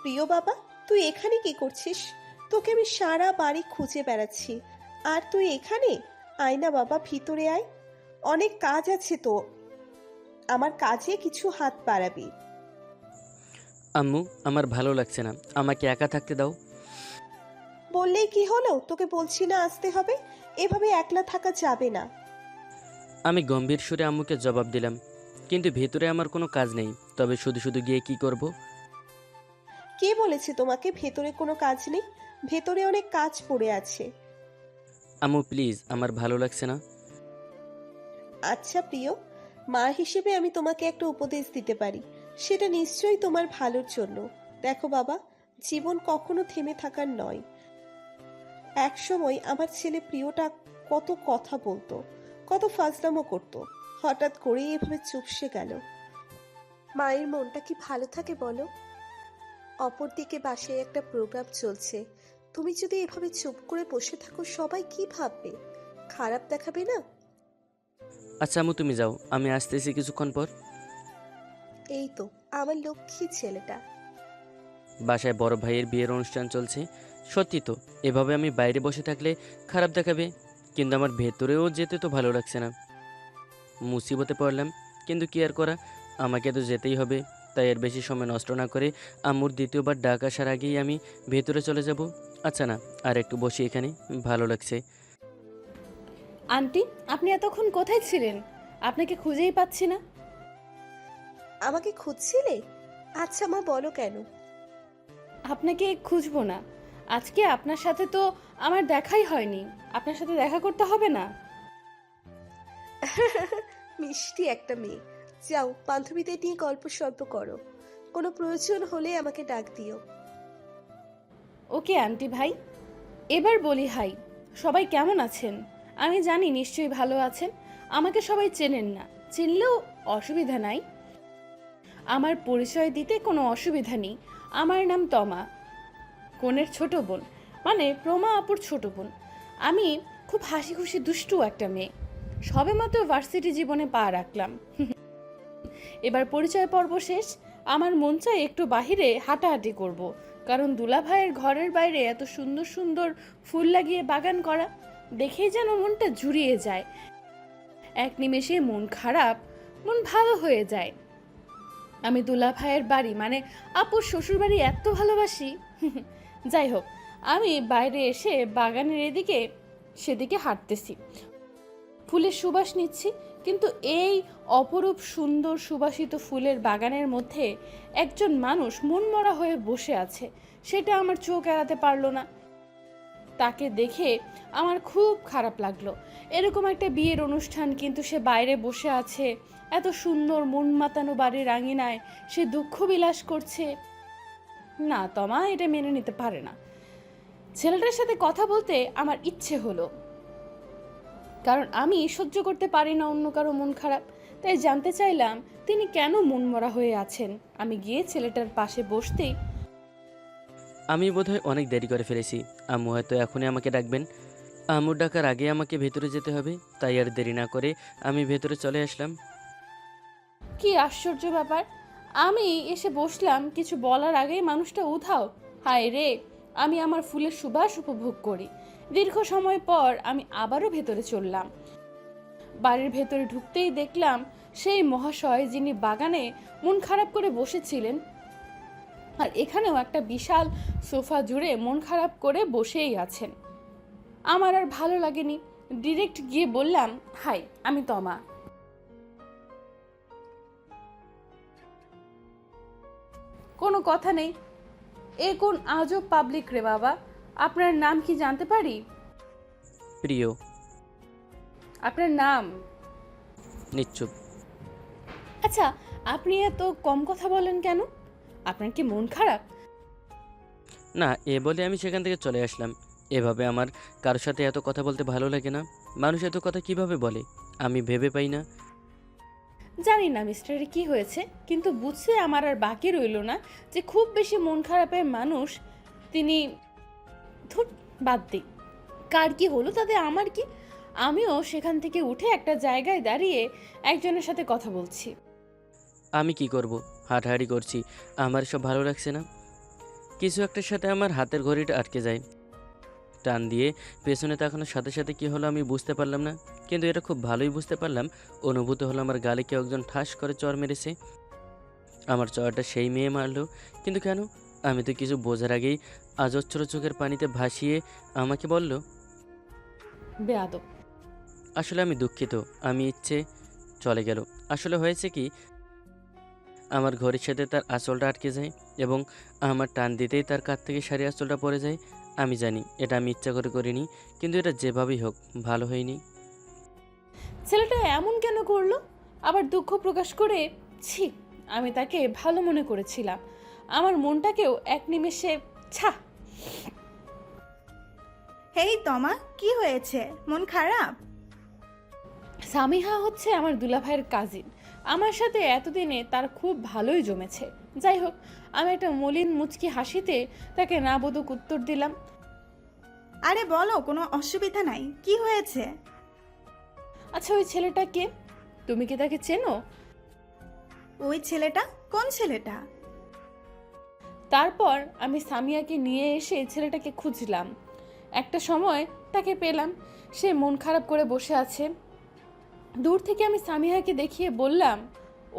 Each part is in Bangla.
প্রিয় বাবা, তুই এখানে কি করছিস? তোকে আমি সারা বাড়ি খুঁজে বেড়াচ্ছি, আর তুই এখানে? আয় না বাবা, ভিতরে আয়। অনেক কাজ আছে তো, আমার কাজে কিছু হাত বাড়াবি। আম্মু, আমার ভালো লাগছে না, আমাকে একা থাকতে দাও। বললেই কি হলো? তোকে বলছি না আসতে হবে? এভাবে একলা থাকা যাবে না। আমি গম্ভীর সুরে আম্মুকে জবাব দিলাম, কিন্তু ভেতরে আমার কোনো কাজ নেই, তবে শুধু শুধু গিয়ে কি করব? কে বলেছে তোমাকে ভেতরে কোনো কাজ নেই? ভেতরে অনেক কাজ পড়ে আছে। আম্মু প্লিজ, আমার ভালো লাগছে না। আচ্ছা প্রিয়, মা হিসেবে আমি তোমাকে একটা উপদেশ দিতে পারি। সেটা নিশ্চয়ই তোমার ভালোর জন্য। দেখো বাবা, জীবন কখনো থেমে থাকার নয়। এক সময় আমার ছেলে প্রিয়টা কত কথা বলতো, কত ফাজলামো করতো। হঠাৎ করেই এভাবে চুপসে গেল। মায়ের মনটা কি ভালো থাকে বলো? অপরদিকে বাসায় একটা প্রোগ্রাম চলছে। তুমি যদি এভাবে চুপ করে বসে থাকো, সবাই কি ভাববে? খারাপ দেখাবে না? আচ্ছা আম্মু, তুমি যাও, আমি আসতেছি কিছুক্ষণ পর। এই তো আমার লক্ষ্মী ছেলেটা। বাসায় বড় ভাইয়ের বিয়ের অনুষ্ঠান চলছে। সত্যি তো, এভাবে আমি বাইরে বসে থাকলে খারাপ দেখাবে, কিন্তু আমার ভেতরেও যেতে তো ভালো লাগছে না। মুসিবতে পড়লাম, কিন্তু কি আর করা, আমাকে তো যেতেই হবে। তাই এর বেশি সময় নষ্ট না করে আম্মুর দ্বিতীয়বার ডাক আসার আগেই আমি ভেতরে চলে যাব। আচ্ছা না, আর একটু বসি এখানে, ভালো লাগছে। আন্টি, আপনি এতক্ষণ কোথায় ছিলেন? আপনাকে খুঁজেই পাচ্ছি না। আমাকে খুঁজছিলে? আচ্ছা মা, বলো কেন? আপনাকে খুঁজবো না। আজকে আপনার সাথে তো আমার দেখাই হয়নি। আপনার সাথে দেখা করতে হবে না? মিষ্টি একটা মেয়ে। যাও, বান্ধবীদের নিয়ে গল্প সল্প করো। কোনো প্রয়োজন হলে আমাকে ডাক দিও। ওকে আন্টি ভাই। এবার বলি হাই। সবাই কেমন আছেন? আমি জানি নিশ্চয়ই ভালো আছেন। আমাকে সবাই চেনেন না, চিনলেও অসুবিধা নাই। আমার পরিচয় দিতে কোনো অসুবিধা নেই। আমার নাম তমা, কনের ছোট বোন, মানে প্রমা আপুর ছোট বোন। আমি খুব হাসি খুশি দুষ্টু একটা মেয়ে। সবেমাত্র ভার্সিটি জীবনে পা রাখলাম। এবার পরিচয় পর্ব শেষ। আমার মন চায় একটু বাহিরে হাঁটাহাঁটি করব, কারণ দুলাভাইয়ের ঘরের বাইরে এত সুন্দর সুন্দর ফুল লাগিয়ে বাগান করা দেখেই যেন মনটা জুড়িয়ে যায়। এক নিমেষে মন খারাপ মন ভালো হয়ে যায়। আমি দুলাভাইয়ের বাড়ি মানে আপুর শ্বশুর বাড়ি এত ভালোবাসি। যাই হোক, আমি বাইরে এসে বাগানের এদিকে সেদিকে হাঁটতেছি, ফুলের সুবাস নিচ্ছি। কিন্তু এই অপরূপ সুন্দর সুবাসিত ফুলের বাগানের মধ্যে একজন মানুষ মনমরা হয়ে বসে আছে, সেটা আমার চোখ এড়াতে পারলো না। তাকে দেখে আমার খুব খারাপ লাগলো। এরকম একটা বিয়ের অনুষ্ঠান, কিন্তু সে বাইরে বসে আছে এত সুন্দর মন মাতানো বাড়ির আঙিনায়, সে দুঃখ বিলাস করছে। না, তমা এটা মেনে নিতে পারে না। ছেলেটার সাথে কথা বলতে আমার ইচ্ছে হলো, কারণ আমি সহ্য করতে পারি না অন্য কারো মন খারাপ। তাই জানতে চাইলাম তিনি কেন মনমরা হয়ে আছেন। আমি গিয়ে ছেলেটার পাশে বসতেই আমি বোধহয় অনেক দেরি করে ফেলেছি। আম্মু হয়তো এখনই আমাকে ডাকবেন। আম্মুর ডাকার আগে আমাকে ভেতরে যেতে হবে, তাই আর দেরি না করে আমি ভেতরে চলে আসলাম। কি আশ্চর্য ব্যাপার, আমি এসে বসলাম, কিছু বলার আগেই মানুষটা উধাও। হায় রে, আমি আমার ফুলের সুবাস উপভোগ করি। দীর্ঘ সময় পর আমি আবারও ভেতরে চললাম। বাড়ির ভেতরে ঢুকতেই দেখলাম সেই মহাশয় যিনি বাগানে মন খারাপ করে বসেছিলেন, আর এখানেও একটা বিশাল সোফা জুড়ে মন খারাপ করে বসেই আছেন। আমার আর ভালো লাগেনি, ডিরেক্ট গিয়ে বললাম, হাই, আমি তমা। কোনো কথা নেই। এ কোন আজব পাবলিক রে বাবা। আপনার নাম কি জানতে পারি? প্রিয়। আপনার নাম? নিশ্চুপ। আচ্ছা, আপনি এত কম কথা বলেন কেন? আপনার কি মন খারাপ? না, এ বলে আমি সেখান থেকে চলে আসলাম। এভাবে আমার কারোর সাথে এত কথা বলতে ভালো লাগে না। মানুষ এত কথা কিভাবে বলে আমি ভেবে পাই না। জানি না মিস্টারের কি হয়েছে, কিন্তু বুঝতে আমার আর বাকি রইল না যে খুব বেশি মন খারাপের মানুষ তিনি। ধুর, বাদ দিই, কার কি হলো তাতে আমার কি। আমিও সেখান থেকে উঠে একটা জায়গায় দাঁড়িয়ে একজনের সাথে কথা বলছি। আমি কি করব? হাঁটাহাঁটি করছি, আমার সব ভালো লাগছে না। কিছু একটার সাথে আমার হাতের ঘড়িটা আটকে যায়। টান দিয়ে পেছনে তাকানোর সাথে সাথে কী হলো আমি বুঝতে পারলাম না, কিন্তু এটা খুব ভালোই বুঝতে পারলাম। অনুভূত হলো আমার গালে কেউ একজন ঠাস করে চড় মেরেছে। আমার চড়টা সেই মেয়ে মারলো, কিন্তু কেন? আমি তো কিছু বোঝার আগেই আজচ্ছর চোখের পানিতে ভাসিয়ে আমাকে বলল, বেয়াদব। আসলে আমি দুঃখিত, আমি ইচ্ছে চলে গেল। আসলে হয়েছে কি, আমার ঘড়ির সাথে তার আঁচলটা আটকে যায় এবং আমার টান দিতেই তার কাছ থেকে শাড়ি আঁচলটা পড়ে যায়। আমি জানি এটা আমি ইচ্ছা করে করিনি, কিন্তু এটা যেভাবেই হোক ভালো হয়নি। ছেলেটা এমন কেন করলো? আবার দুঃখ প্রকাশ করে, ছি, আমি তাকে ভালো মনে করেছিলাম। আমার মনটাকেও এক নিমেষে ছা। হেই তমা, কি হয়েছে? মন খারাপ? সামিহা হচ্ছে আমার দুলাভাইয়ের কাজিন। আমার সাথে এতদিনে তার খুব ভালোই জমেছে। যাই হোক, আমি একটা মলিন মুচকি হাসিতে তাকে না বোধক উত্তর দিলাম। আরে বলো, কোনো অসুবিধা নাই, কি হয়েছে? আচ্ছা, ওই ছেলেটা কে? তুমি কি তাকে চেনো? ওই ছেলেটা? কোন ছেলেটা? তারপর আমি সামিয়াকে নিয়ে এসে ছেলেটাকে খুঁজলাম। একটা সময় তাকে পেলাম। সে মন খারাপ করে বসে আছে। দূর থেকে আমি সামিয়াকে দেখিয়ে বললাম,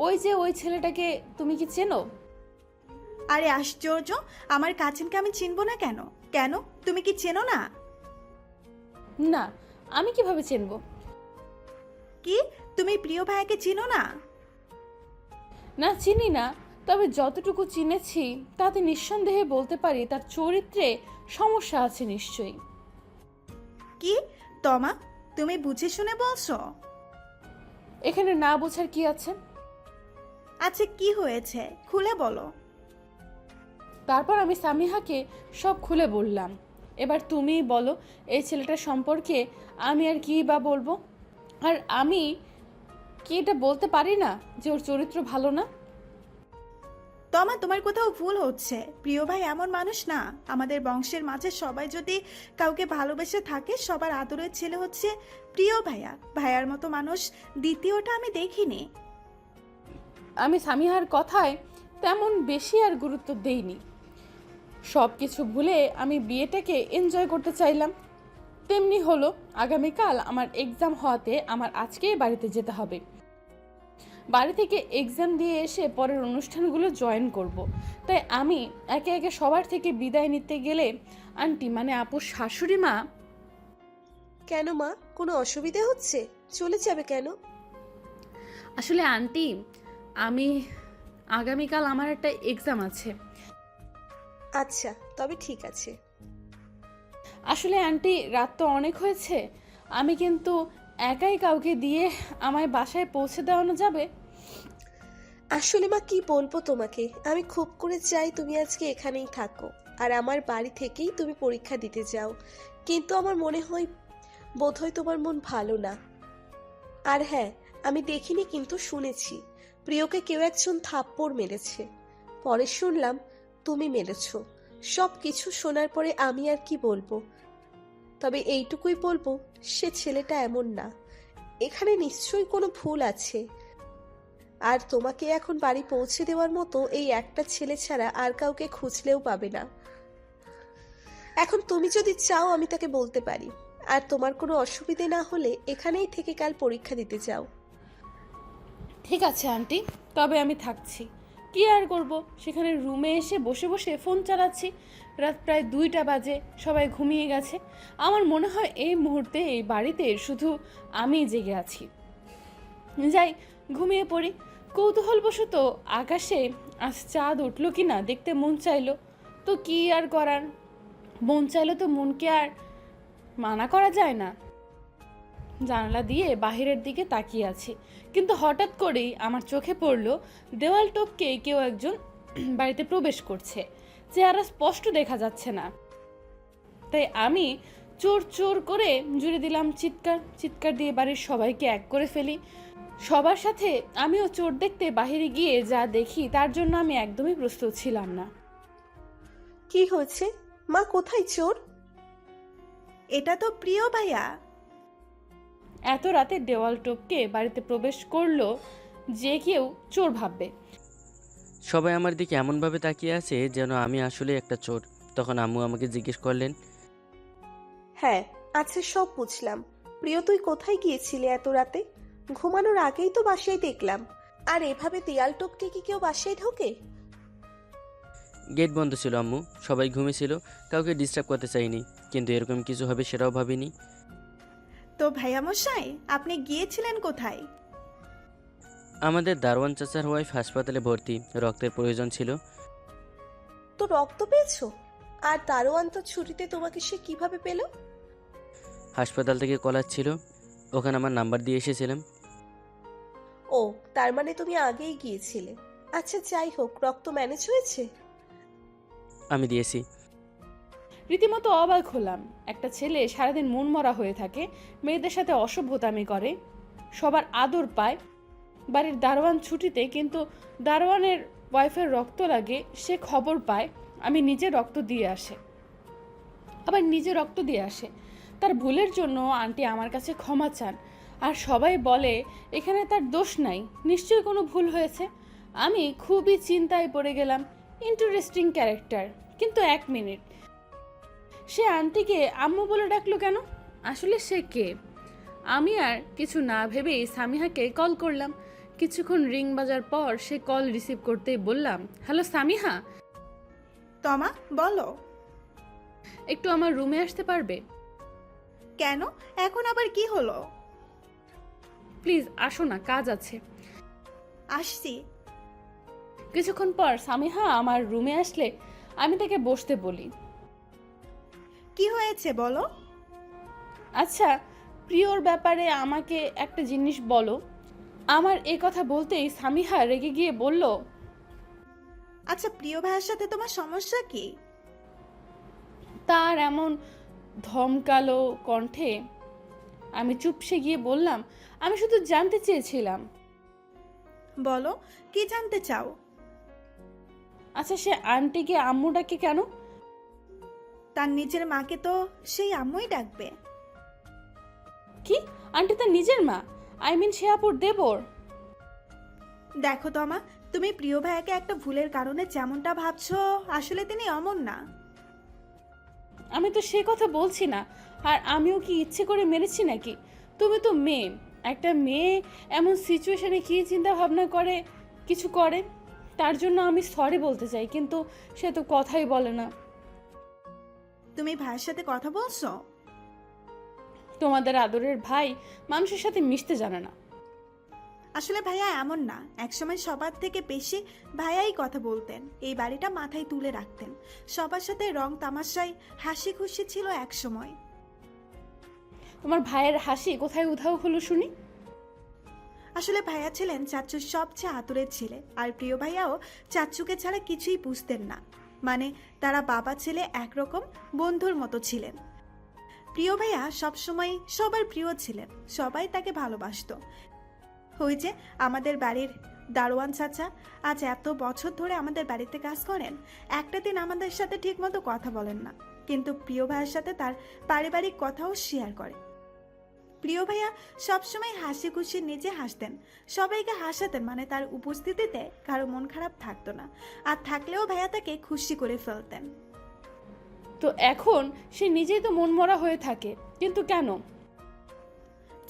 ওই যে ওই ছেলেটাকে তুমি কি চেনো? আরে আশ্চর্য, আমার কাজিনকে আমি চিনবো না কেন? কেন, তুমি কি চেনো না? না, আমি কিভাবে চিনবো? কি, তুমি প্রিয় ভাইয়াকে চিনো না? না, চিনি না। তবে যতটুকু চিনেছি তাতে নিঃসন্দেহে বলতে পারি তার চরিত্রে সমস্যা আছে নিশ্চয়ই। কি তমা, তুমি বুঝে শুনে বলছো? এখানে না বোঝার কি আছে? আচ্ছা, কি হয়েছে খুলে বলো। তারপর আমি সামিহাকে সব খুলে বললাম। এবার তুমি বলো, এই ছেলেটার সম্পর্কে আমি আর কি বা বলবো? আর আমি কি এটা বলতে পারি না যে ওর চরিত্র ভালো না? তমা, তোমার কোথাও ভুল হচ্ছে। প্রিয় ভাই এমন মানুষ না। আমাদের বংশের মাঝে সবাই যদি কাউকে ভালোবেসে থাকে, সবার আদরের ছেলে হচ্ছে প্রিয় ভাইয়া। ভাইয়ার মতো মানুষ দ্বিতীয়টা আমি দেখিনি। আমি সামিহার কথায় তেমন বেশি আর গুরুত্ব দেইনি। সব কিছু ভুলে আমি বিয়েটাকে এনজয় করতে চাইলাম। তেমনি হলো, আগামীকাল আমার এক্সাম হওয়াতে আমার আজকেই বাড়িতে যেতে হবে। বাড়ি থেকে এক্সাম দিয়ে এসে পরের অনুষ্ঠানগুলো জয়েন করব। তাই আমি একে একে সবার থেকে বিদায় নিতে গেলে আন্টি মানে আপুর শাশুড়ি মা, কেন মা, কোনো অসুবিধা হচ্ছে? চলে যাবে কেন? আসলে আন্টি, আমি আগামীকাল আমার একটা এক্সাম আছে। আচ্ছা, তবে ঠিক আছে। আসলে আন্টি, রাত তো অনেক হয়েছে। আমি কিন্তু একাই কাউকে দিয়ে আমায় বাসায় পৌঁছে দেওয়ানো যাবে? আসলে মা কি বলবো তোমাকে, আমি খুব করে চাই তুমি আজকে এখানেই থাকো আর আমার বাড়ি থেকেই তুমি পরীক্ষা দিতে যাও, কিন্তু আমার মনে হয় বোধহয় তোমার মন ভালো না। আর হ্যাঁ, আমি দেখিনি কিন্তু শুনেছি প্রিয়কে কেউ একজন থাপ্পড় মেরেছে। পরে শুনলাম তুমি মেরেছো। সব কিছু শোনার পরে আমি আর কি বলবো, তবে এইটুকুই বলবো সে ছেলেটা এমন না। এখানে নিশ্চয়ই কোনো ভুল আছে। আর তোমাকে এখন বাড়ি পৌঁছে দেওয়ার মতো এই একটা ছেলে ছাড়া আর কাউকে খুঁজলেও পাবে না। এখন তুমি যদি চাও আমি তাকে বলতে পারি, আর তোমার কোনো অসুবিধে না হলে এখানেই থেকে কাল পরীক্ষা দিতে যাও। ঠিক আছে আন্টি, তবে আমি থাকছি। কি আর করব, সেখানে রুমে এসে বসে বসে ফোন চালাচ্ছি। রাত প্রায় 2টা বাজে, সবাই ঘুমিয়ে গেছে। আমার মনে হয় এই মুহূর্তে এই বাড়িতে শুধু আমি জেগে আছি। যাই, ঘুমিয়ে পড়ি। কৌতূহলবশত আকাশে আজ চাঁদ উঠল কি না দেখতে মন চাইলো। তো কি আর করার, মন চাইলো তো মনকে আর মানা করা যায় না। জানালা দিয়ে বাহিরের দিকে তাকিয়ে আছি, কিন্তু হঠাৎ করেই আমার চোখে পড়ল দেওয়াল টপকে কেউ একজন বাড়িতে প্রবেশ করছে। চেহারা স্পষ্ট দেখা যাচ্ছে না, তাই আমি চোর চোর করে জুড়ে দিলাম চিৎকার। চিৎকার দিয়ে বাড়ির সবাইকে এক করে ফেলি। সবার সাথে আমিও চোর দেখতে বাহিরে গিয়ে যা দেখি তার জন্য আমি একদমই প্রস্তুত ছিলাম না। কি হয়েছে মা, কোথায় চোর? এটা তো প্রিয় ভাইয়া। এত রাতে দেওয়াল টপকে বাড়িতে প্রবেশ করলো, যে কেউ চোর ভাববে। সবাই আমার দিকে এমনভাবে তাকিয়ে আছে যেন আমি আসলে একটা চোর। তখন আম্মু আমাকে জিজ্ঞেস করলেন, হ্যাঁ, আচ্ছা সব বুঝলাম। প্রিয়, তুই কোথায় গিয়েছিলি এত রাতে? ঘুমানোর আগেই তো বাসায় দেখলাম। আর এভাবে দেয়াল টপকে কি কেউ বাসায় ঢোকে? গেট বন্ধ ছিল আম্মু, সবাই ঘুমিয়েছিল, কাউকে ডিস্টার্ব করতে চাইনি, কিন্তু এরকম কিছু হবে সেটাও ভাবিনি। তো ভাইয়া মশাই, আপনি গিয়েছিলেন কোথায়? আমাদের দারোয়ান চাচার ওয়াইফ হাসপাতালে ভর্তি, রক্তের প্রয়োজন ছিল। তো রক্ত পেয়েছো? আর দারোয়ান তো ছুটিতে, তোমাকে সে কিভাবে পেল? হাসপাতাল থেকে কলার ছিল, ওখানে আমার নাম্বার দিয়ে এসেছিলাম। ও, তার মানে তুমি আগেই গিয়েছিলে। আচ্ছা যাই হোক, রক্ত ম্যানেজ হয়েছে? আমি দিয়েছি। রীতিমতো অবাক হলাম। একটা ছেলে সারাদিন মনমরা হয়ে থাকে, মেয়েদের সাথে অসভ্যতামি করে, সবার আদর পায়, বাড়ির দারোয়ান ছুটিতে, কিন্তু দারোয়ানের ওয়াইফের রক্ত লাগে, সে খবর পায়, আমি নিজে রক্ত দিয়ে আসে, আবার নিজে রক্ত দিয়ে আসে। তার ভুলের জন্য আন্টি আমার কাছে ক্ষমা চান, আর সবাই বলে এখানে তার দোষ নাই, নিশ্চয়ই কোনো ভুল হয়েছে। আমি খুবই চিন্তায় পড়ে গেলাম। ইন্টারেস্টিং ক্যারেক্টার, কিন্তু 1 মিনিট, সে আন্টিকে আম্মু বলে ডাকলো কেন? আসলে সে কে? আমি আর কিছু না ভেবেই সামিহাকে কল করলাম। কিছুক্ষণ রিং বাজার পর সে কল রিসিভ করতেই বললাম, হ্যালো সামিহা, তমা, বলো। একটু আমার রুমে আসতে পারবে? কেন, এখন আবার কি হলো? প্লিজ আসো না, কাজ আছে। আসছি। কিছুক্ষণ পর সামিহা আমার রুমে আসলে আমি তাকে বসতে বলি। কি হয়েছে বলো। আচ্ছা, প্রিয়র ব্যাপারে আমাকে একটা জিনিস বলো। আমার এ কথা বলতেই সামিহা রেগে গিয়ে বলল, আচ্ছা, প্রিয় ভাইয়ের সাথে তোমার সমস্যা কি? তার এমন ধমকালো কণ্ঠে আমি চুপসে গিয়ে বললাম, আমি শুধু জানতে চেয়েছিলাম। বলো, কি জানতে চাও? আচ্ছা, সে আন্টিকে আম্মু ডাকে কেন? তার নিজের মাকে তো সেই আম্মুই ডাকবে। কি? আন্টি তার নিজের মা? আই মিন সে আপুর দেবর? দেখো তমা, তুমি প্রিয় ভাইয়াকে একটা ভুলের কারণে যেমনটা ভাবছো, আসলে তিনি অমন না। আমি তো সে কথা বলছি না। আর আমিও কি ইচ্ছে করে মেরেছি নাকি? তুমি তো মেয়ে, একটা মেয়ে এমন সিচুয়েশনে কি চিন্তা ভাবনা করে কিছু করে, তার জন্য আমি সরি বলতে চাই, কিন্তু সে তো কথাই বলে না। তুমি ভাইয়ের সাথে কথা বলছো? তোমাদের আদরের ভাই মানুষের সাথে মিশতে জানে না। আসলে ভাইয়া এমন না, একসময় সবার থেকে বেশি ভাইয়াই কথা বলতেন, এই বাড়িটা মাথায় তুলে রাখতেন, সবার সাথে রং তামাশায় হাসি খুশি ছিল এক সময়। তোমার ভাইয়ের হাসি কোথায় উধাও হলো শুনি? আসলে ভাইয়া ছিলেন চাচুর সবচেয়ে আদরের ছেলে, আর প্রিয় ভাইয়াও চাচুকে ছাড়া কিছুই বুঝতেন না, মানে তারা বাবা ছেলে একরকম বন্ধুর মতো ছিলেন। প্রিয় ভাইয়া সবসময় সবার প্রিয় ছিলেন, সবাই তাকে ভালোবাসতো। ওই যে আমাদের বাড়ির দারোয়ান চাচা, আজ এত বছর ধরে আমাদের বাড়িতে কাজ করেন, একটা দিন আমাদের সাথে ঠিকমতো কথা বলেন না, কিন্তু প্রিয় ভাইয়ের সাথে তার পারিবারিক কথাও শেয়ার করে। প্রিয় ভাইয়া সবসময় হাসি খুশি নিজে হাসতেন, সবাইকে হাসাতেন, মানে তার উপস্থিতিতে কারো মন খারাপ থাকতো না, আর থাকলেও ভাইয়া তাকে খুশি করে ফেলতেন। তো এখন সে নিজেই তো মনমরা হয়ে থাকে, কিন্তু কেন?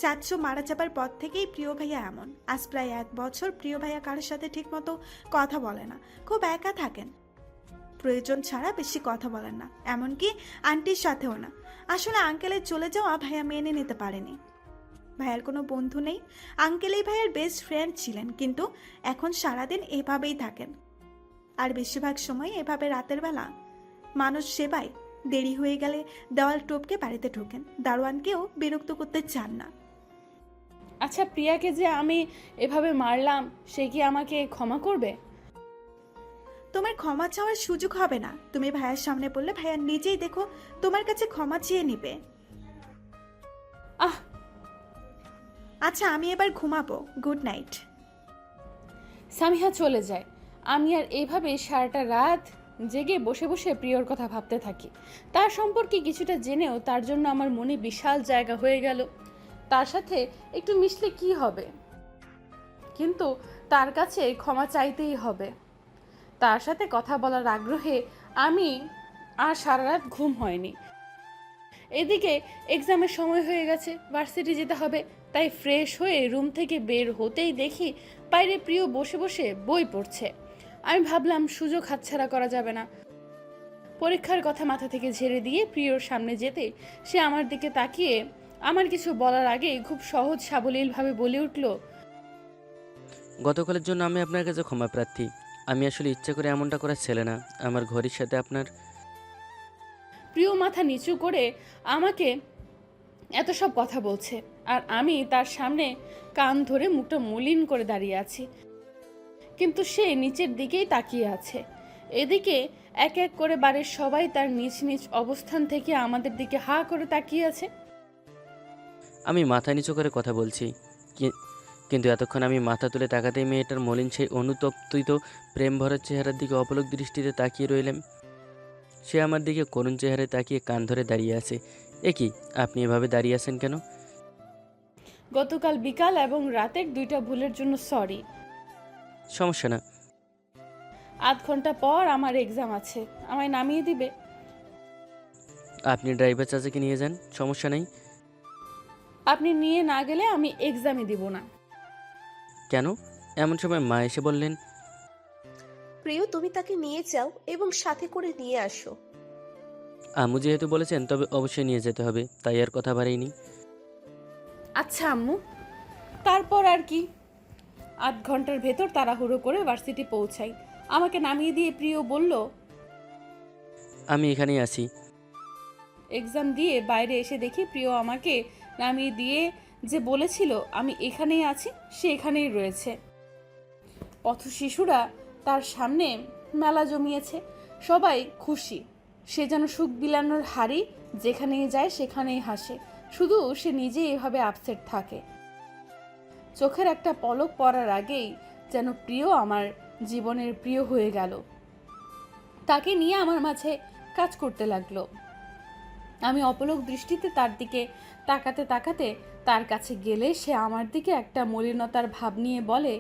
চাচু মারা যাবার পর থেকেই প্রিয় ভাইয়া এমন। আজ প্রায় 1 বছর প্রিয় ভাইয়া কারোর সাথে ঠিকমতো কথা বলে না, খুব একা থাকেন, প্রয়োজন ছাড়া বেশি কথা বলেন না, এমনকি আন্টির সাথেও না। আসলে আঙ্কেলের চলে যাওয়া ভাইয়া মেনে নিতে পারেনি। ভাইয়ার কোনো বন্ধু নেই, আঙ্কেলই ভাইয়ের বেস্ট ফ্রেন্ড ছিলেন, কিন্তু এখন সারাদিন এভাবেই থাকেন, আর বেশিরভাগ সময় এভাবে রাতের বেলা মানুষ সেবায় দেরি হয়ে গেলে দেওয়াল টপকে বাড়িতে ঢোকেন, দারোয়ানকেও বিরক্ত করতে চান না। আচ্ছা, প্রিয়াকে যে আমি এভাবে মারলাম, সে কি আমাকে ক্ষমা করবে? তোমার ক্ষমা চাওয়ার সুযোগ হবে না, তুমি ভাইয়ার সামনে বললে ভাইয়া নিজেই দেখো তোমার কাছে ক্ষমা চেয়ে নিবে। আহ, আচ্ছা, আমি এবার ঘুমাবো, গুড নাইট। সামিহা চলে যায়। আমি আর এইভাবে সারাটা রাত জেগে বসে বসে প্রিয়র কথা ভাবতে থাকি। তার সম্পর্কে কিছুটা জেনেও তার জন্য আমার মনে বিশাল জায়গা হয়ে গেল। তার সাথে একটু মিশলে কি হবে, কিন্তু তার কাছে ক্ষমা চাইতেই হবে। তার সাথে কথা বলার আগ্রহে আমি আর সারা রাত ঘুম হয়নি। এদিকে এক্সামের সময় হয়ে গেছে, ভার্সিটি যেতে হবে। তাই ফ্রেশ হয়ে রুম থেকে বের হতেই দেখি বাইরে প্রিয় বসে বসে বই পড়ছে। আমি ভাবলাম সুযোগ হাতছাড়া করা যাবে না। পরীক্ষার কথা মাথা থেকে ঝেড়ে দিয়ে প্রিয়র সামনে যেতে সে আমার দিকে তাকিয়ে আমার কিছু বলার আগে খুব সহজ সাবলীলভাবে বলে উঠল, গতকালের জন্য আমি আপনার কাছে ক্ষমা প্রার্থী। আমি আসলে ইচ্ছা করে এমনটা করার ছেলে না। আমার ঘড়ির সাথে আপনার প্রিয় মাথা নিচু করে আমাকে এত সব কথা বলছে, আর আমি তার সামনে কান ধরে মুখটা মলিন করে দাঁড়িয়ে আছি, কিন্তু সে নিচের দিকেই তাকিয়ে আছে। এদিকে এক এক করে বাড়ির সবাই তার নিজ নিজ অবস্থান থেকে আমাদের দিকে হা করে তাকিয়ে আছে। আমি মাথা নিচু করে কথা বলছি, কিন্তু এতক্ষণ আমি মাথা তুলে তাকাতেই মেয়েটার মলিন সেই অনুতপ্ত প্রেম ভরা চেহারার দিকে অপলক দৃষ্টিতে তাকিয়ে রইলাম। সে আমার দিকে করুণ চেহারায় তাকিয়ে কান ধরে দাঁড়িয়ে আছে। এ কি, আপনি এভাবে দাঁড়িয়ে আছেন কেন? গতকাল বিকাল এবং রাতের দুইটা ভুলের জন্য সরি। সমস্যা না। আধ ঘন্টা পর আমার এক্সাম আছে, আমায় নামিয়ে দিবে? আপনি ড্রাইভার চাচাকে নিয়ে যান, সমস্যা নেই। আপনি নিয়ে না গেলে আমি এক্সামে দিব না। কেন? এমন সময় মা এসে বললেন, প্রিয়, তুমি তাকে নিয়ে যাও এবং সাথে করে নিয়ে আসো। আম্মু যেহেতু বলেছেন তবে অবশ্যই নিয়ে যেতে হবে, তাই আর কথা বাড়াইনি। আচ্ছা আম্মু। তারপর আর কি, আধ ঘন্টার ভেতর তাড়াহুড়ো করে ভার্সিটি পৌঁছাই। আমাকে নামিয়ে দিয়ে প্রিয় বলল, আমি এখানেই আছি। এক্সাম দিয়ে বাইরে এসে দেখি প্রিয় আমাকে নামিয়ে দিয়ে যে বলেছিল আমি এখানেই আছি, সে এখানেই রয়েছে। পথ শিশুরা তার সামনে মেলা জমিয়েছে, সবাই খুশি। সে যেন সুখ বিলানোর হাড়ি, যেখানেই যায় সেখানেই হাসে, শুধু সে নিজে এভাবে আপসেট থাকে। চোখের একটা পলক পড়ার আগেই যেন প্রিয় আমার জীবনের প্রিয় হয়ে গেল। তাকে নিয়ে আমার মাঝে কাজ করতে লাগলো। আমি অপলক দৃষ্টিতে তার দিকে তাকাতে তাকাতে তার কাছে গেলে সে আমার দিকে একটা মলিনতার ভাব নিয়ে বলে,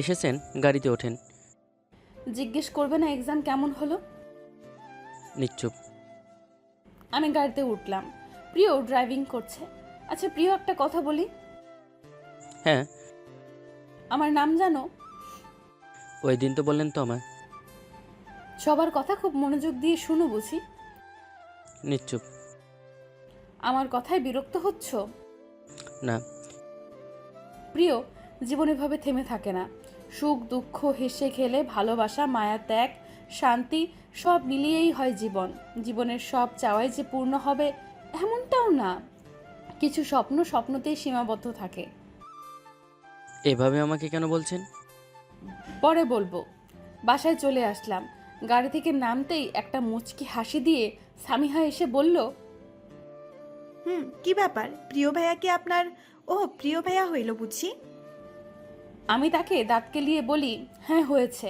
এসেছেন, গাড়িতে ওঠেন। জিজ্ঞেস করবে না এক্সাম কেমন হলো? নিশ্চুপ। আমি গাড়িতে উঠলাম, প্রিয় ড্রাইভিং করছে। আচ্ছা প্রিয়, একটা কথা বলি। হ্যাঁ। আমার নাম জানো? ওই দিন তো বললেন তো আমায়। সবার কথা খুব মনোযোগ দিয়ে শুনো বুঝি। নিশ্চুপ। আমার কথায় বিরক্ত হচ্ছ? না। প্রিয়, জীবন এভাবে থেমে থাকে না। সুখ দুঃখ, হেসে খেলে, ভালোবাসা, মায়া, ত্যাগ, শান্তি সব মিলিয়েই হয় জীবন। জীবনের সব চাওয়াই যে পূর্ণ হবে এমনটাও না। কিছু স্বপ্ন স্বপ্নতেই সীমাবদ্ধ থাকে। এভাবে আমাকে কেন বলছেন? পরে বলবো। বাসায় চলে আসলাম। গাড়ি থেকে নামতেই একটা মুচকি হাসি দিয়ে সামিহা এসে বলল, কি ব্যাপার? প্রিয় ভাইয়া কি আপনার? ও, প্রিয় ভাইয়া হইল বুঝি। আমি তাকে দাঁত কেলিয়ে বলি, হ্যাঁ হয়েছে।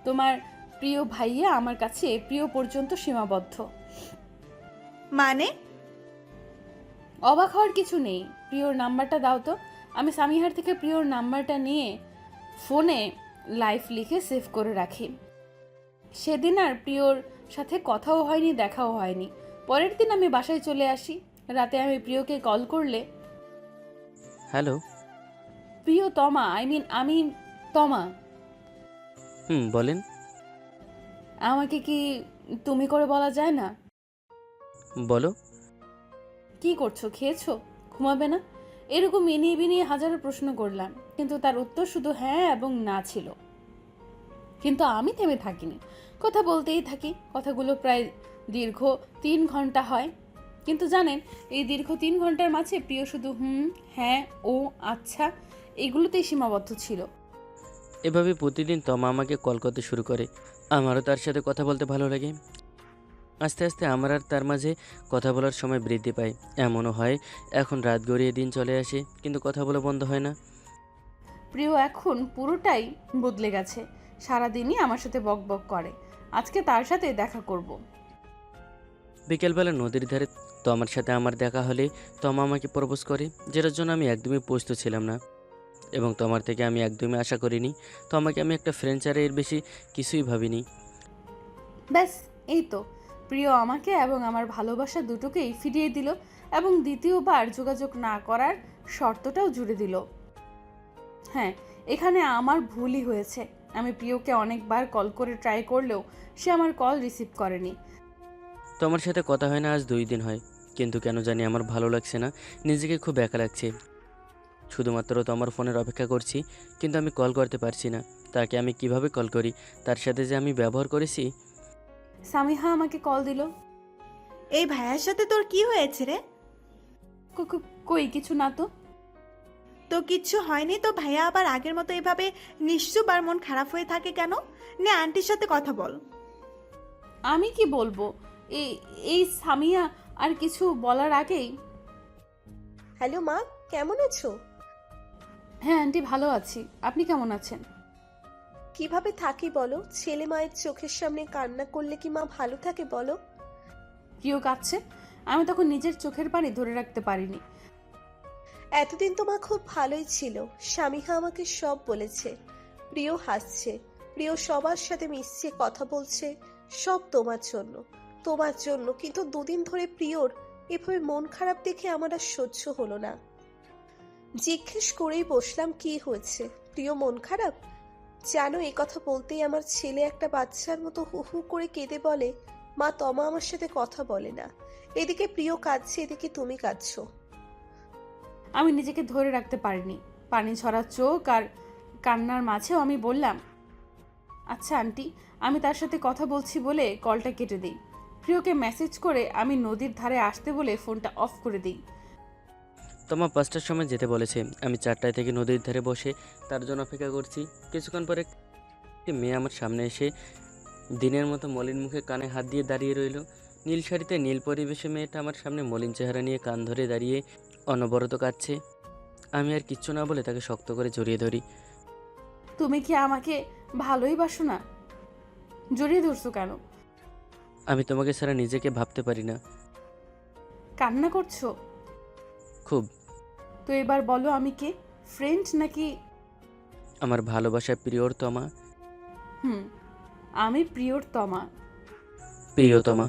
তোমার প্রিয় ভাইয়া আমার কাছে প্রিয় পর্যন্ত সীমাবদ্ধ। মানে? অবাক হওয়ার কিছু নেই। প্রিয়র নাম্বারটা দাও তো। আমি সামিহার থেকে প্রিয়র নাম্বারটা নিয়ে ফোনে লাইফ লিখে সেভ করে রাখি। সেদিন আর প্রিয়র সাথে কথাও হয়নি, দেখাও হয়নি। পরের দিন আমি বাসায় চলে আসি। রাতে আমি প্রিয়কে কল করলে, হ্যালো। প্রিয় তমা, আমি তমা। বলেন। আমাকে কি তুমি করে বলা যায় না? বলো। কি করছো? খেয়েছো? ঘুমাবে না? এরকম বিনিয়ে বিনিয়ে হাজারো প্রশ্ন করলাম, কিন্তু তার উত্তর শুধু হ্যাঁ এবং না ছিল। কিন্তু আমি থেমে থাকিনি, কথা বলতেই থাকি। কথাগুলো প্রায় দীর্ঘ 3 ঘন্টা হয়। কিন্তু জানেন, এই দীর্ঘ 3 ঘন্টার মাঝে প্রিয় শুধু হ্যাঁ ও আচ্ছা এগুলোতেই সীমাবদ্ধ ছিল। এভাবে প্রতিদিন তমা আমাকে কল করতে শুরু করে। আমারও তার সাথে কথা বলতে ভালো লাগে। আস্তে আস্তে আমার আর তার মাঝে কথা বলার সময় বৃদ্ধি পায়। এমনও হয় এখন রাত গড়িয়ে দিন চলে আসে, কিন্তু কথা বলা বন্ধ হয় না। প্রিয় এখন পুরোটাই বদলে গেছে। সারাদিনই আমার সাথে বক বক করে। আজকে তার সাথে দেখা করব। বিকেলবেলা নদীর ধারে তমার সাথে আমার দেখা হলে তমা আমাকে প্রপোজ করে, যেটার জন্য আমি একদমই প্রস্তুত ছিলাম না। এবং তোমার থেকে আমি একদমই আশা করিনি। তোমাকে আমি একটা ফ্রেন্ড ছাড়া এর বেশি কিছুই ভাবিনি। ব্যাস, এই তো। প্রিয় আমাকে এবং আমার ভালোবাসা দুটোকেই ফিরিয়ে দিল এবং দ্বিতীয়বার যোগাযোগ না করার শর্তটাও জুড়ে দিল। হ্যাঁ, এখানে আমার ভুলই হয়েছে। আমি প্রিয়কে অনেকবার কল করে ট্রাই করলেও সে আমার কল রিসিভ করেনি। তোমার সাথে কথা হয় না আজ 2 দিন হয়, কিন্তু কেন জানি আমার ভালো লাগছে না, নিজেকে খুব একা লাগছে। শুধুমাত্র তোমার ফোনের অপেক্ষা করছি, কিন্তু আমি কল করতে পারছি না। তাকে আমি কিভাবে কল করি? তার সাথে যে আমি ব্যবহার করেছি। সামিহা আমাকে কল দিল। এই ভাইয়ার সাথে তোর কি হয়েছে রে? কই কিছু না তো। তো কিচ্ছু হয়নি তো ভাইয়া আবার আগের মতো এভাবে নিশ্চুপ আর মন খারাপ হয়ে থাকে কেন? নে আন্টির সাথে কথা বল। আমি কি বলবো? এই এই সামিয়া আর কিছু বলার আগেই। হ্যালো মা, কেমন আছো? হ্যাঁ আন্টি, ভালো আছি। আপনি কেমন আছেন? কিভাবে থাকি বলো? ছেলে মায়ের চোখের সামনে কান্না করলে কি মা ভালো থাকে বলো? প্রিয় কাঁদছে, আমি তখন নিজের চোখের পানি ধরে রাখতে পারিনি। এতদিন তো মা খুব ভালোই ছিল। স্বামীহা আমাকে সব বলেছে। প্রিয় হাসছে, প্রিয় সবার সাথে মিশছে, কথা বলছে, সব তোমার জন্য, তোমার জন্য। কিন্তু 2 দিন ধরে প্রিয়র এভাবে মন খারাপ দেখে আমার আর সহ্য হলো না। জিজ্ঞেস করেই বসলাম কি হয়েছে। প্রিয় মন খারাপ? জানো, এই কথা বলতেই আমার ছেলে একটা বাচ্চার মতো হু হু করে কেঁদে বলে, মা তমা আমার সাথে কথা বলে না। এদিকে প্রিয় কাঁদছে, এদিকে তুমি কাঁদছো। আমি নিজেকে ধরে রাখতে পারিনি। পানি ঝরা চোখ আর কান্নার মাঝেও আমি বললাম, আচ্ছা আন্টি, আমি তার সাথে কথা বলছি বলে কলটা কেটে দিই। প্রিয়কে মেসেজ করে আমি নদীর ধারে আসতে বলে ফোনটা অফ করে দিই। তোমার 5টার সময় যেতে বলেছে। আমি 4টায় থেকে নদীর ধারে বসে তার জন্য অপেক্ষা করছি। কিছুক্ষণ পরে একটি মেয়ে আমার সামনে এসে দিনের মতো মলিন মুখে কানে হাত দিয়ে দাঁড়িয়ে রইল। নীল শাড়িতে নীল পরিবেশে মেয়েটা আমার সামনে মলিন চেহারা নিয়ে কান ধরে দাঁড়িয়ে অনবরত কাঁদছে। আমি আর কিচ্ছু না বলে তাকে শক্ত করে জড়িয়ে ধরি। তুমি কি আমাকে ভালোই বাসো না? জড়িয়ে ধরছো কেন? আমি তোমাকে ছাড়া নিজেকে ভাবতে পারি না। কান্না করছো? খুব। তো এবার বলো, আমি কে? ফ্রেন্ড নাকি? আমার ভালোবাসার প্রিয়তমা। আমি প্রিয়তমা। প্রিয়তমা।